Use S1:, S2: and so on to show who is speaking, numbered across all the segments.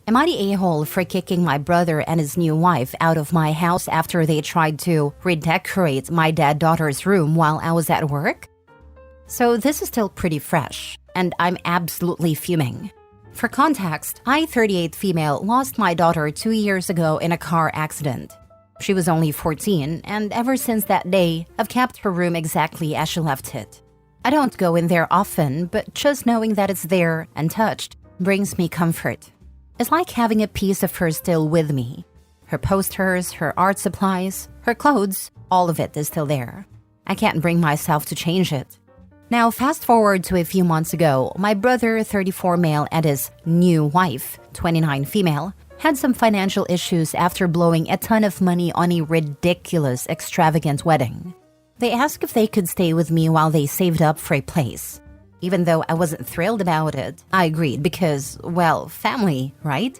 S1: Am I the a-hole for kicking my brother and his new wife out of my house after they tried to redecorate my daughter's room while I was at work? So this is still pretty fresh, and I'm absolutely fuming. For context, I, 38 female, lost my daughter 2 years ago in a car accident. She was only 14, and ever since that day, I've kept her room exactly as she left it. I don't go in there often, but just knowing that it's there and touched brings me comfort. It's like having a piece of her still with me. Her posters, her art supplies, her clothes, all of it is still there. I can't bring myself to change it. Now, fast forward to a few months ago, my brother, 34 male, and his new wife, 29 female, had some financial issues after blowing a ton of money on a ridiculous, extravagant wedding. They asked if they could stay with me while they saved up for a place. Even though I wasn't thrilled about it, I agreed because, well, family, right?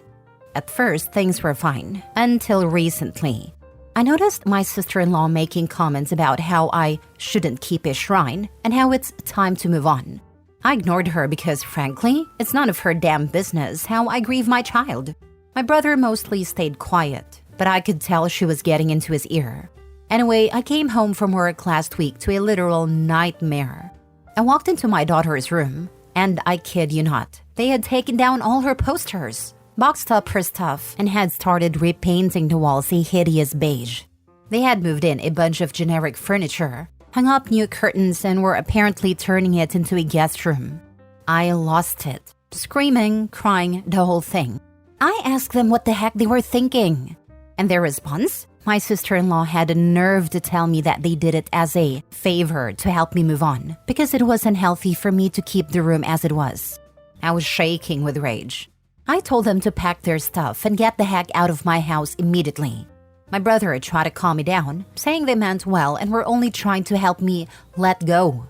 S1: At first, things were fine, until recently. I noticed my sister-in-law making comments about how I shouldn't keep a shrine and how it's time to move on. I ignored her because, frankly, it's none of her damn business how I grieve my child. My brother mostly stayed quiet, but I could tell she was getting into his ear. Anyway, I came home from work last week to a literal nightmare. I walked into my daughter's room, and I kid you not, they had taken down all her posters, boxed up her stuff, and had started repainting the walls a hideous beige. They had moved in a bunch of generic furniture, hung up new curtains, and were apparently turning it into a guest room. I lost it, screaming, crying, the whole thing. I asked them what the heck they were thinking. And their response? My sister-in-law had a nerve to tell me that they did it as a favor to help me move on because it was unhealthy for me to keep the room as it was. I was shaking with rage. I told them to pack their stuff and get the heck out of my house immediately. My brother tried to calm me down, saying they meant well and were only trying to help me let go.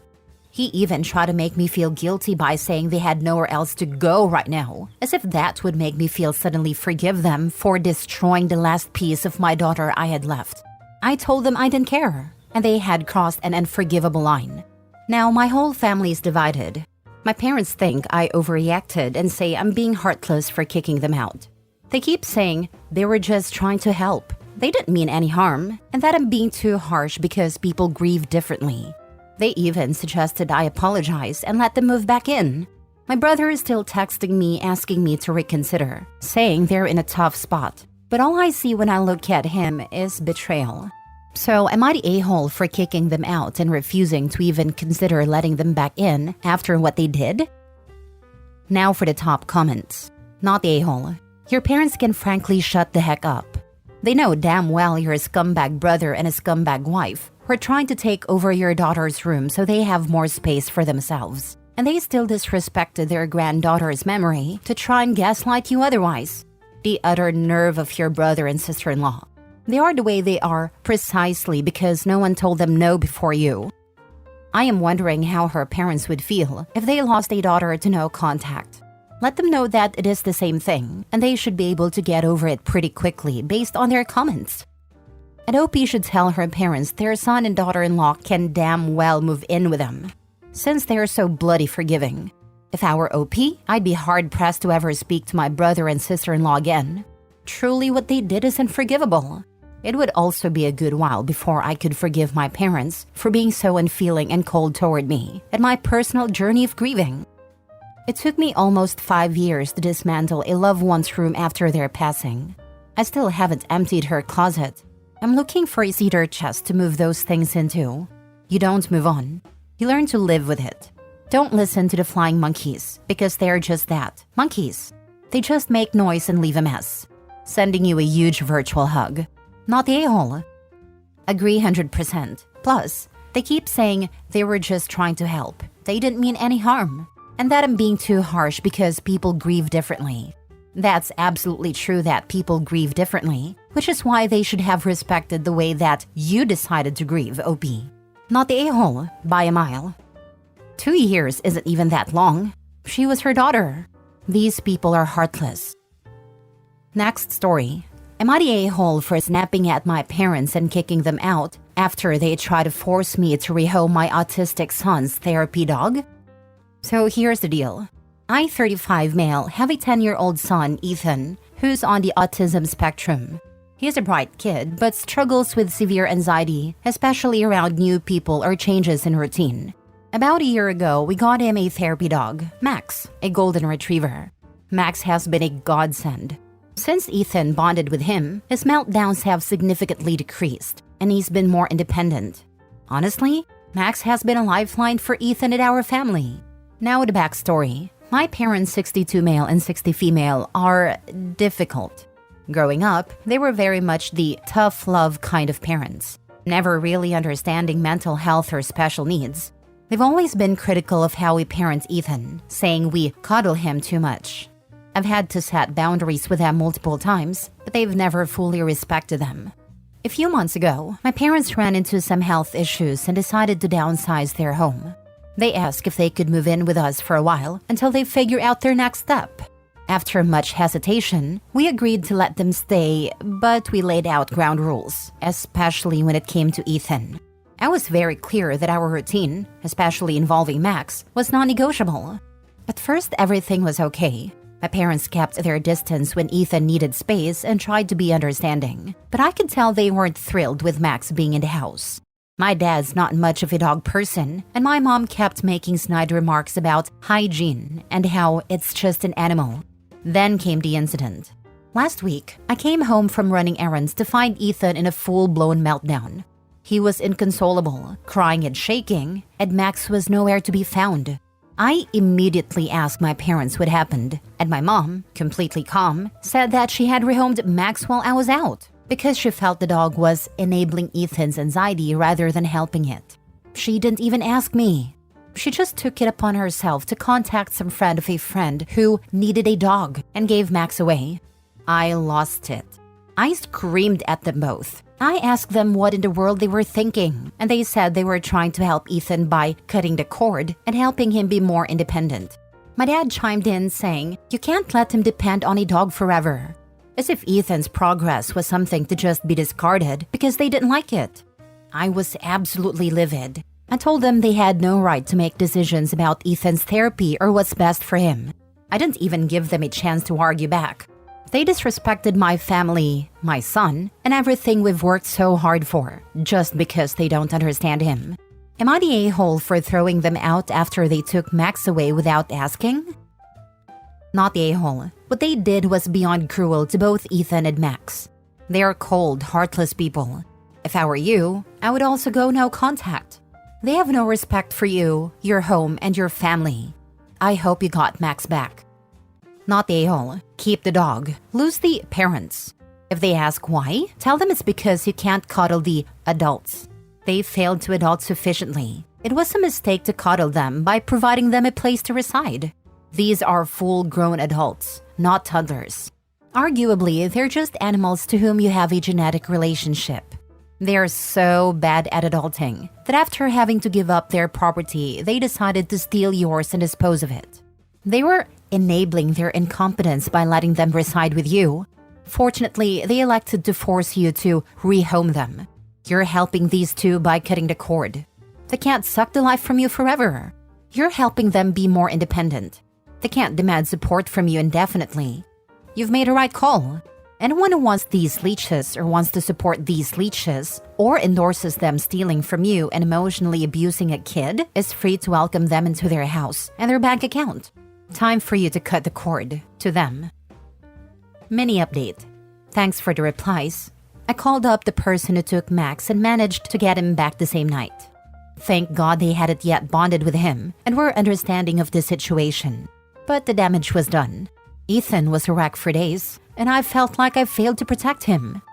S1: He even tried to make me feel guilty by saying they had nowhere else to go right now, as if that would make me feel suddenly forgive them for destroying the last piece of my daughter I had left. I told them I didn't care, and they had crossed an unforgivable line. Now my whole family is divided. My parents think I overreacted and say I'm being heartless for kicking them out. They keep saying they were just trying to help. They didn't mean any harm, and that I'm being too harsh because people grieve differently. They even suggested I apologize and let them move back in. My brother is still texting me asking me to reconsider, saying they're in a tough spot. But all I see when I look at him is betrayal. So am I the a-hole for kicking them out and refusing to even consider letting them back in after what they did? Now for the top comments. Not the a-hole. Your parents can frankly shut the heck up. They know damn well you're a scumbag brother and a scumbag wife. We're trying to take over your daughter's room so they have more space for themselves. And they still disrespected their granddaughter's memory to try and gaslight you otherwise. The utter nerve of your brother and sister-in-law. They are the way they are precisely because no one told them no before you. I am wondering how her parents would feel if they lost a daughter to no contact. Let them know that it is the same thing, and they should be able to get over it pretty quickly based on their comments. And OP should tell her parents their son and daughter-in-law can damn well move in with them, since they are so bloody forgiving. If I were OP, I'd be hard-pressed to ever speak to my brother and sister-in-law again. Truly, what they did is unforgivable. It would also be a good while before I could forgive my parents for being so unfeeling and cold toward me at my personal journey of grieving. It took me almost 5 years to dismantle a loved one's room after their passing. I still haven't emptied her closet. I'm looking for a cedar chest to move those things into. You don't move on. You learn to live with it. Don't listen to the flying monkeys, because they're just that, monkeys. They just make noise and leave a mess. Sending you a huge virtual hug. Not the a-hole. Agree 100%. Plus, they keep saying they were just trying to help. They didn't mean any harm. And that I'm being too harsh because people grieve differently. That's absolutely true that people grieve differently, which is why they should have respected the way that you decided to grieve, OP. Not the a-hole, by a mile. 2 years isn't even that long. She was her daughter. These people are heartless. Next story. Am I the a-hole for snapping at my parents and kicking them out after they try to force me to rehome my autistic son's therapy dog? So here's the deal. I, 35 male, have a 10-year-old son, Ethan, who's on the autism spectrum. He's a bright kid, but struggles with severe anxiety, especially around new people or changes in routine. About a year ago, we got him a therapy dog, Max, a golden retriever. Max has been a godsend. Since Ethan bonded with him, his meltdowns have significantly decreased, and he's been more independent. Honestly, Max has been a lifeline for Ethan and our family. Now the backstory. My parents, 62 male and 60 female, are difficult. Growing up, they were very much the tough love kind of parents, never really understanding mental health or special needs. They've always been critical of how we parent Ethan, saying we coddle him too much. I've had to set boundaries with them multiple times, but they've never fully respected them. A few months ago, my parents ran into some health issues and decided to downsize their home. They asked if they could move in with us for a while until they figure out their next step. After much hesitation, we agreed to let them stay, but we laid out ground rules, especially when it came to Ethan. I was very clear that our routine, especially involving Max, was non-negotiable. At first, everything was okay. My parents kept their distance when Ethan needed space and tried to be understanding, but I could tell they weren't thrilled with Max being in the house. My dad's not much of a dog person, and my mom kept making snide remarks about hygiene and how it's just an animal. Then came the incident. Last week, I came home from running errands to find Ethan in a full-blown meltdown. He was inconsolable, crying and shaking, and Max was nowhere to be found. I immediately asked my parents what happened, and my mom, completely calm, said that she had rehomed Max while I was out because she felt the dog was enabling Ethan's anxiety rather than helping it. She didn't even ask me. She just took it upon herself to contact some friend of a friend who needed a dog and gave Max away. I lost it. I screamed at them both. I asked them what in the world they were thinking, and they said they were trying to help Ethan by cutting the cord and helping him be more independent. My dad chimed in saying, "You can't let him depend on a dog forever." As if Ethan's progress was something to just be discarded because they didn't like it. I was absolutely livid. I told them they had no right to make decisions about Ethan's therapy or what's best for him. I didn't even give them a chance to argue back. They disrespected my family, my son, and everything we've worked so hard for, just because they don't understand him. Am I the a-hole for throwing them out after they took Max away without asking? Not the a-hole. What they did was beyond cruel to both Ethan and Max. They are cold, heartless people. If I were you, I would also go no contact. They have no respect for you, your home, and your family. I hope you got Max back. Not the a-hole. Keep the dog. Lose the parents. If they ask why, tell them it's because you can't coddle the adults. They failed to adult sufficiently. It was a mistake to coddle them by providing them a place to reside. These are full-grown adults, not toddlers. Arguably, they're just animals to whom you have a genetic relationship. They are so bad at adulting that after having to give up their property, they decided to steal yours and dispose of it. They were enabling their incompetence by letting them reside with you. Fortunately, they elected to force you to rehome them. You're helping these two by cutting the cord. They can't suck the life from you forever. You're helping them be more independent. They can't demand support from you indefinitely. You've made a right call. Anyone who wants these leeches or wants to support these leeches or endorses them stealing from you and emotionally abusing a kid is free to welcome them into their house and their bank account. Time for you to cut the cord to them. Mini update. Thanks for the replies. I called up the person who took Max and managed to get him back the same night. Thank God they hadn't yet bonded with him and were understanding of the situation. But the damage was done. Ethan was a wreck for days, and I felt like I failed to protect him.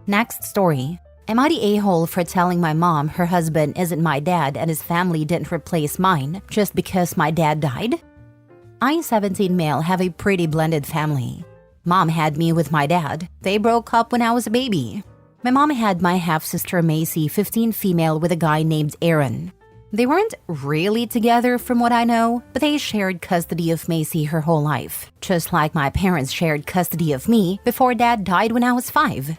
S1: Next story. Am I the a-hole for telling my mom her husband isn't my dad and his family didn't replace mine just because my dad died? I, 17 male, have a pretty blended family. Mom had me with my dad. They broke up when I was a baby. My mom had my half-sister Macy, 15 female, with a guy named Aaron. They weren't really together from what I know, but they shared custody of Macy her whole life, just like my parents shared custody of me before Dad died when I was 5.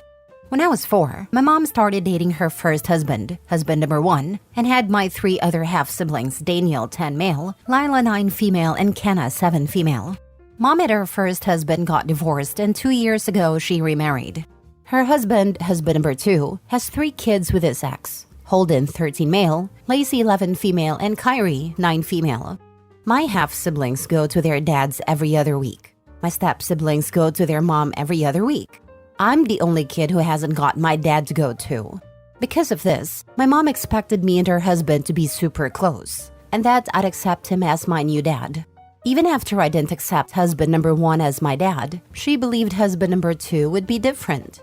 S1: When I was 4, my mom started dating her first husband, husband number 1, and had my 3 other half-siblings, Daniel, 10 male, Lila, 9 female, and Kenna, 7 female. Mom and her first husband got divorced, and 2 years ago she remarried. Her husband number 2, has 3 kids with his ex. Holden, 13 male, Lacey, 11 female, and Kyrie, 9 female. My half-siblings go to their dads every other week. My step-siblings go to their mom every other week. I'm the only kid who hasn't got my dad to go to. Because of this, my mom expected me and her husband to be super close, and that I'd accept him as my new dad. Even after I didn't accept husband number 1 as my dad, she believed husband number 2 would be different.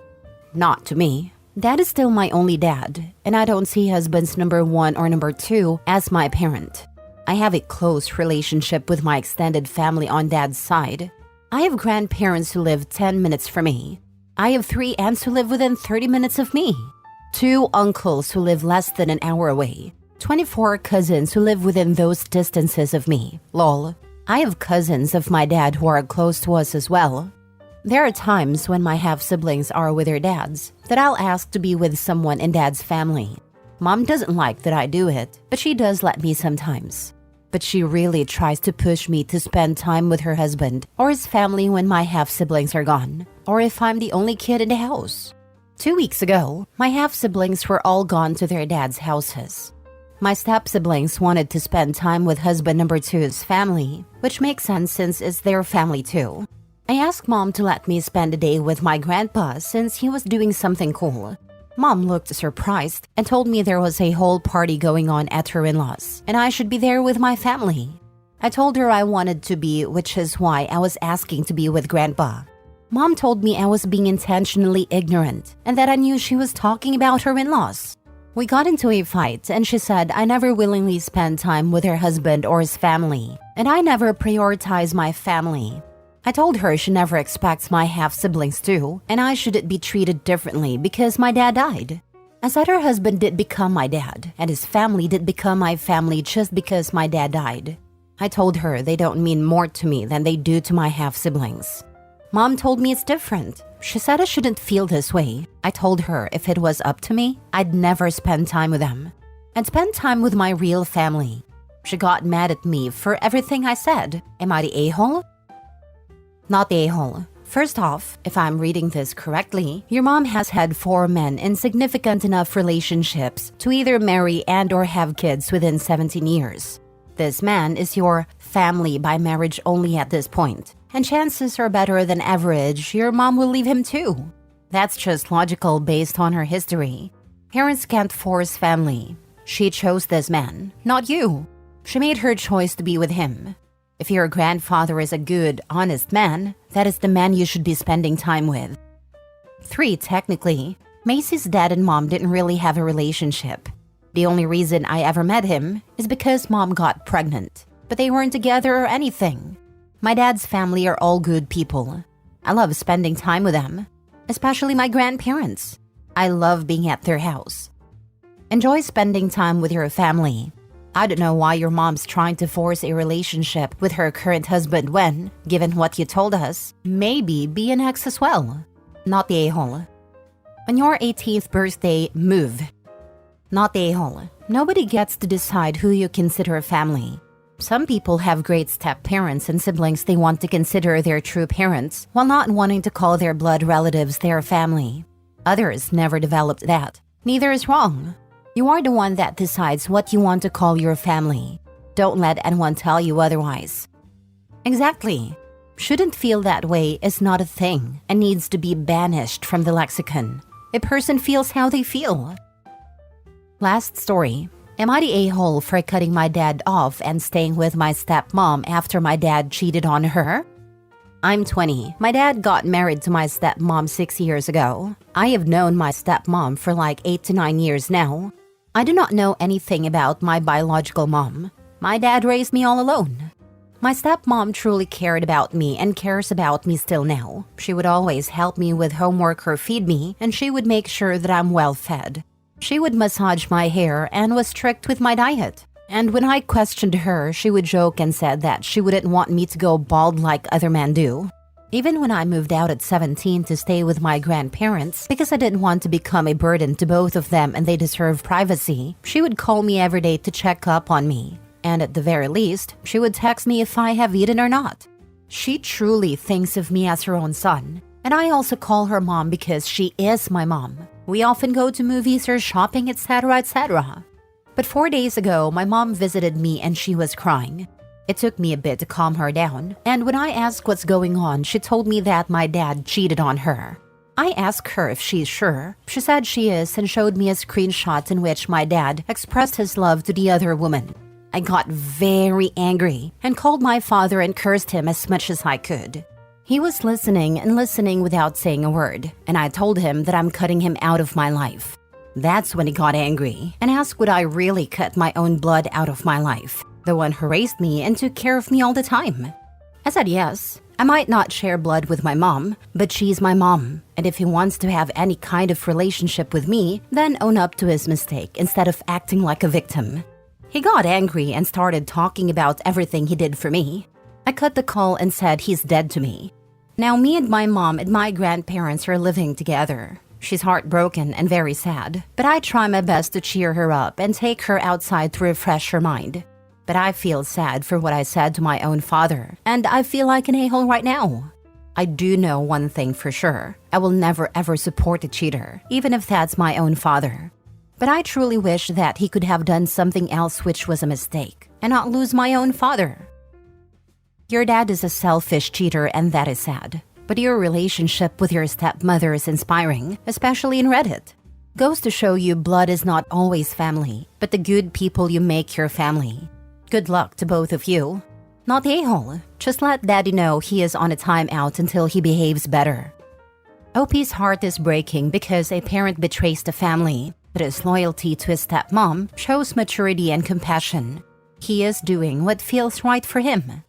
S1: Not to me. Dad is still my only dad, and I don't see husbands number 1 or number 2 as my parent. I have a close relationship with my extended family on dad's side. I have grandparents who live 10 minutes from me. I have 3 aunts who live within 30 minutes of me. 2 uncles who live less than an hour away. 24 cousins who live within those distances of me. Lol. I have cousins of my dad who are close to us as well. There are times when my half-siblings are with their dads that I'll ask to be with someone in dad's family. Mom doesn't like that I do it, but she does let me sometimes. But she really tries to push me to spend time with her husband or his family when my half-siblings are gone, or if I'm the only kid in the house. 2 weeks ago, my half-siblings were all gone to their dad's houses. My step-siblings wanted to spend time with husband number 2's family, which makes sense since it's their family too. I asked Mom to let me spend a day with my grandpa since he was doing something cool. Mom looked surprised and told me there was a whole party going on at her in-laws, and I should be there with my family. I told her I wanted to be, which is why I was asking to be with Grandpa. Mom told me I was being intentionally ignorant and that I knew she was talking about her in-laws. We got into a fight and she said I never willingly spend time with her husband or his family, and I never prioritize my family. I told her she never expects my half-siblings to, and I shouldn't be treated differently because my dad died. I said her husband did become my dad, and his family did become my family just because my dad died. I told her they don't mean more to me than they do to my half-siblings. Mom told me it's different. She said I shouldn't feel this way. I told her if it was up to me, I'd never spend time with them. I'd spend time with my real family. She got mad at me for everything I said. Am I the a-hole? Not the a-hole. First off, if I'm reading this correctly, your mom has had 4 men in significant enough relationships to either marry and or have kids within 17 years. This man is your family by marriage only at this point, and chances are better than average your mom will leave him too. That's just logical based on her history. Parents can't force family. She chose this man, not you. She made her choice to be with him. If your grandfather is a good, honest man, that is the man you should be spending time with. 3. Technically, Macy's dad and mom didn't really have a relationship. The only reason I ever met him is because mom got pregnant, but they weren't together or anything. My dad's family are all good people. I love spending time with them, especially my grandparents. I love being at their house. Enjoy spending time with your family. I don't know why your mom's trying to force a relationship with her current husband when, given what you told us, maybe be an ex as well. Not the a-hole. On your 18th birthday, move. Not the a-hole. Nobody gets to decide who you consider family. Some people have great step-parents and siblings they want to consider their true parents while not wanting to call their blood relatives their family. Others never developed that. Neither is wrong. You are the one that decides what you want to call your family. Don't let anyone tell you otherwise. Exactly. Shouldn't feel that way is not a thing and needs to be banished from the lexicon. A person feels how they feel. Last story. Am I the a-hole for cutting my dad off and staying with my stepmom after my dad cheated on her? I'm 20. My dad got married to my stepmom 6 years ago. I have known my stepmom for like 8 to 9 years now. I do not know anything about my biological mom. My dad raised me all alone. My stepmom truly cared about me and cares about me still now. She would always help me with homework or feed me, and she would make sure that I'm well fed. She would massage my hair and was strict with my diet. And when I questioned her, she would joke and said that she wouldn't want me to go bald like other men do. Even when I moved out at 17 to stay with my grandparents because I didn't want to become a burden to both of them and they deserve privacy, she would call me every day to check up on me. And at the very least, she would text me if I have eaten or not. She truly thinks of me as her own son. And I also call her mom because she is my mom. We often go to movies or shopping, etc., etc. But 4 days ago, my mom visited me and she was crying. It took me a bit to calm her down. And when I asked what's going on, she told me that my dad cheated on her. I asked her if she's sure. She said she is and showed me a screenshot in which my dad expressed his love to the other woman. I got very angry and called my father and cursed him as much as I could. He was listening and listening without saying a word, and I told him that I'm cutting him out of my life. That's when he got angry and asked would I really cut my own blood out of my life, the one who raised me and took care of me all the time. I said yes. I might not share blood with my mom, but she's my mom, and if he wants to have any kind of relationship with me, then own up to his mistake instead of acting like a victim. He got angry and started talking about everything he did for me. I cut the call and said he's dead to me. Now me and my mom and my grandparents are living together. She's heartbroken and very sad, but I try my best to cheer her up and take her outside to refresh her mind. But I feel sad for what I said to my own father, and I feel like an a-hole right now. I do know one thing for sure. I will never ever support a cheater, even if that's my own father. But I truly wish that he could have done something else which was a mistake, and not lose my own father. Your dad is a selfish cheater and that is sad. But your relationship with your stepmother is inspiring, especially in Reddit. Goes to show you blood is not always family, but the good people you make your family. Good luck to both of you. Not a-hole. Just let daddy know he is on a timeout until he behaves better. OP's heart is breaking because a parent betrays the family, but his loyalty to his stepmom shows maturity and compassion. He is doing what feels right for him.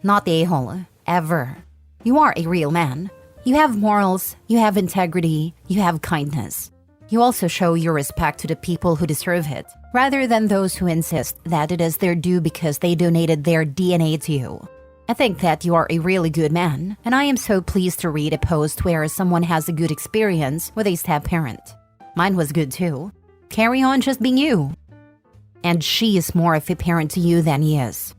S1: Not a-hole. Ever. You are a real man. You have morals, you have integrity, you have kindness. You also show your respect to the people who deserve it, rather than those who insist that it is their due because they donated their DNA to you. I think that you are a really good man, and I am so pleased to read a post where someone has a good experience with a step-parent. Mine was good too. Carry on just being you. And she is more of a parent to you than he is.